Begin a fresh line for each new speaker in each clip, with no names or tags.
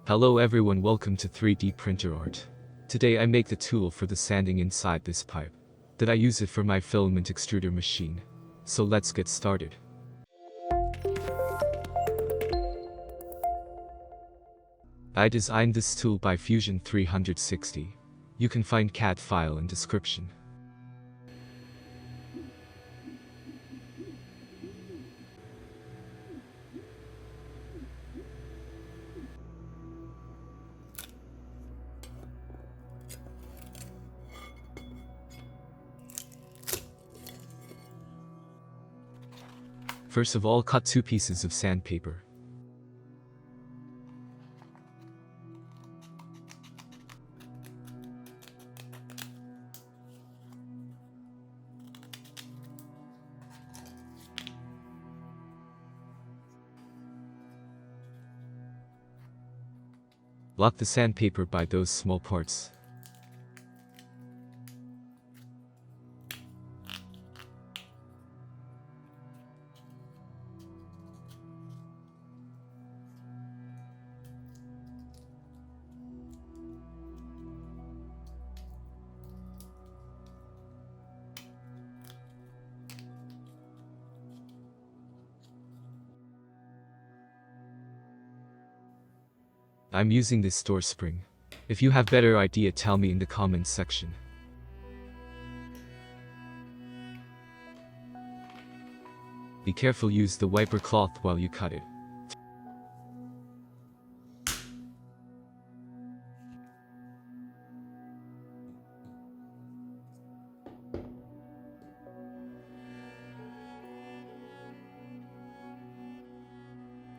Hello everyone, welcome to 3D printer art. Today I make the tool for the sanding inside this pipe. That I use it for my filament extruder machine. So let's get started. I designed this tool by Fusion 360. You can find CAD file in description. First of all, cut 2 pieces of sandpaper. Lock the sandpaper by those small parts. I'm using this door spring. If you have better idea, tell me in the comments section. Be careful, use the wiper cloth while you cut it.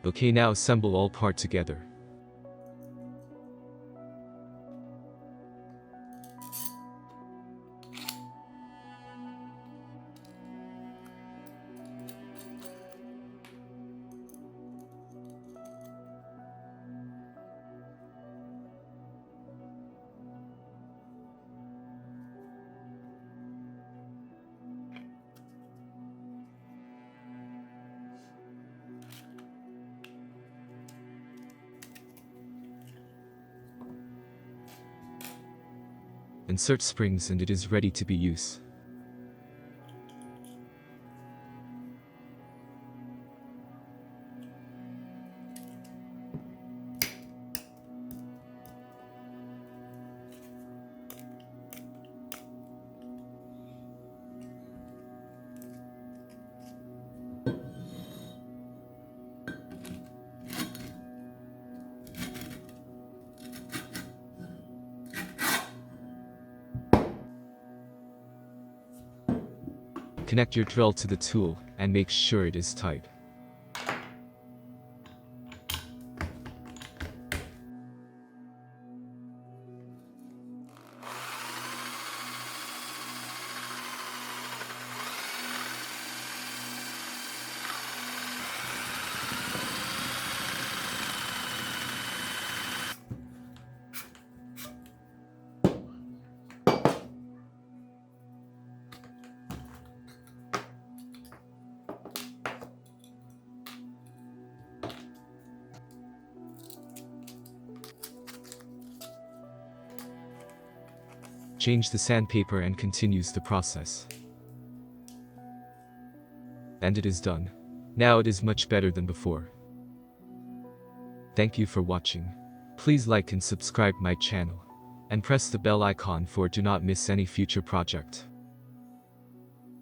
Okay, now assemble all parts together. Insert springs and it is ready to be used. Connect your drill to the tool and make sure it is tight. Change the sandpaper and continues the process. And it is done. Now it is much better than before. Thank you for watching. Please like and subscribe my channel. And press the bell icon for do not miss any future project.